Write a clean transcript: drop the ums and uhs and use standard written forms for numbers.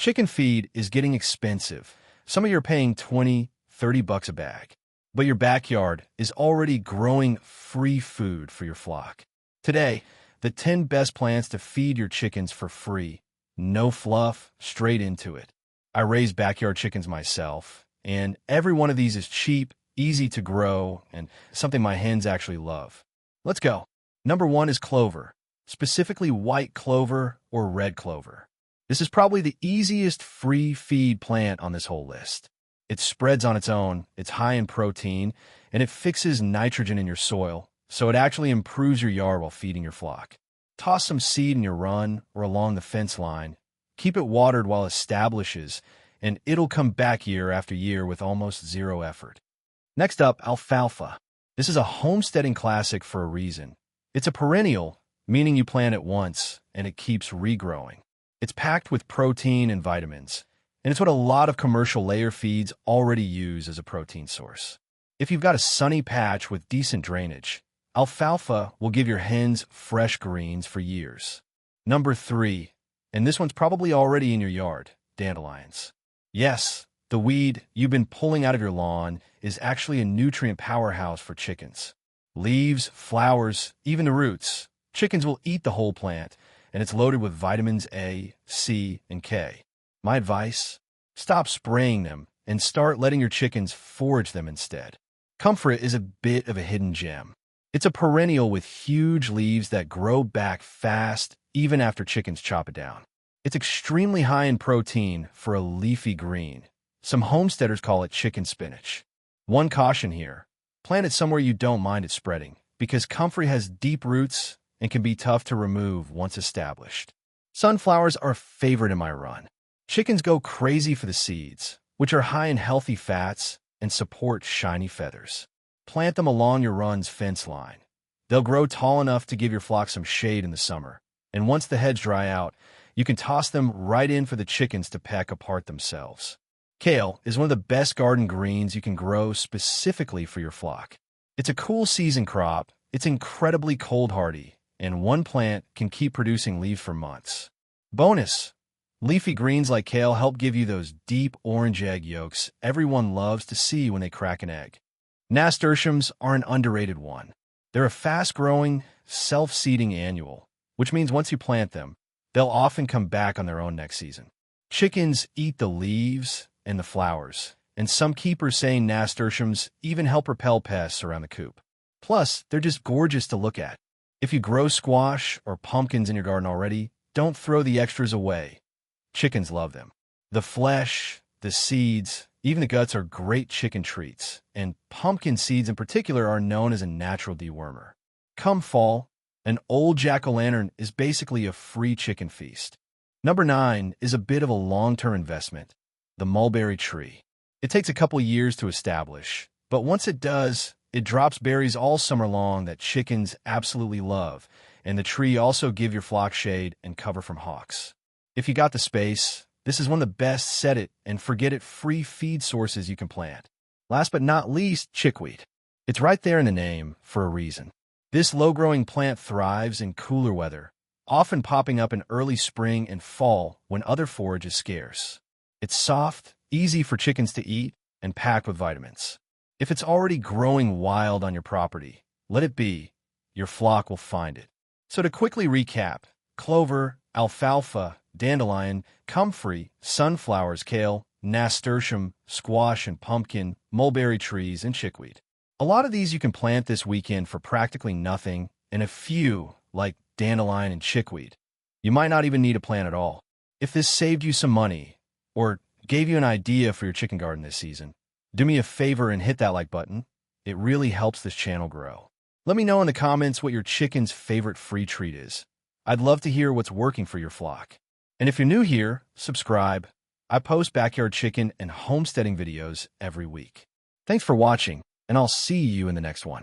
Chicken feed is getting expensive. Some of you are paying 20, 30 bucks a bag. But your backyard is already growing free food for your flock. Today, the 10 best plants to feed your chickens for free. No fluff, straight into it. I raise backyard chickens myself, and every one of these is cheap, easy to grow, and something my hens actually love. Let's go. Number 1 is clover, specifically white clover or red clover. This is probably the easiest free feed plant on this whole list. It spreads on its own, it's high in protein, and it fixes nitrogen in your soil, so it actually improves your yard while feeding your flock. Toss some seed in your run or along the fence line. Keep it watered while it establishes, and it'll come back year after year with almost zero effort. Next up, alfalfa. This is a homesteading classic for a reason. It's a perennial, meaning you plant it once, and it keeps regrowing. It's packed with protein and vitamins, and it's what a lot of commercial layer feeds already use as a protein source. If you've got a sunny patch with decent drainage, alfalfa will give your hens fresh greens for years. Number 3, and this one's probably already in your yard, dandelions. Yes, the weed you've been pulling out of your lawn is actually a nutrient powerhouse for chickens. Leaves, flowers, even the roots. Chickens will eat the whole plant, and it's loaded with vitamins A, C, and K. My advice? Stop spraying them and start letting your chickens forage them instead. Comfrey is a bit of a hidden gem. It's a perennial with huge leaves that grow back fast even after chickens chop it down. It's extremely high in protein for a leafy green. Some homesteaders call it chicken spinach. One caution here, plant it somewhere you don't mind it spreading, because comfrey has deep roots and can be tough to remove once established. Sunflowers are a favorite in my run. Chickens go crazy for the seeds, which are high in healthy fats and support shiny feathers. Plant them along your run's fence line. They'll grow tall enough to give your flock some shade in the summer, and once the heads dry out, you can toss them right in for the chickens to peck apart themselves. Kale is one of the best garden greens you can grow specifically for your flock. It's a cool season crop, it's incredibly cold hardy, and one plant can keep producing leaves for months. Bonus! Leafy greens like kale help give you those deep orange egg yolks everyone loves to see when they crack an egg. Nasturtiums are an underrated one. They're a fast-growing, self-seeding annual, which means once you plant them, they'll often come back on their own next season. Chickens eat the leaves and the flowers, and some keepers say nasturtiums even help repel pests around the coop. Plus, they're just gorgeous to look at. If you grow squash or pumpkins in your garden already, don't throw the extras away. Chickens love them. The flesh, the seeds, even the guts are great chicken treats, and pumpkin seeds in particular are known as a natural dewormer. Come fall, an old jack-o'-lantern is basically a free chicken feast. Number 9 is a bit of a long-term investment, the mulberry tree. It takes a couple years to establish, but once it does, it drops berries all summer long that chickens absolutely love, and the tree also gives your flock shade and cover from hawks. If you got the space, this is one of the best set it and forget it free feed sources you can plant. Last but not least, chickweed. It's right there in the name for a reason. This low-growing plant thrives in cooler weather, often popping up in early spring and fall when other forage is scarce. It's soft, easy for chickens to eat, and packed with vitamins. If it's already growing wild on your property, let it be. Your flock will find it. So to quickly recap, clover, alfalfa, dandelion, comfrey, sunflowers, kale, nasturtium, squash and pumpkin, mulberry trees, and chickweed. A lot of these you can plant this weekend for practically nothing, and a few, like dandelion and chickweed, you might not even need a plant at all. If this saved you some money, or gave you an idea for your chicken garden this season, do me a favor and hit that like button. It really helps this channel grow. Let me know in the comments what your chicken's favorite free treat is. I'd love to hear what's working for your flock. And if you're new here, subscribe. I post backyard chicken and homesteading videos every week. Thanks for watching, and I'll see you in the next one.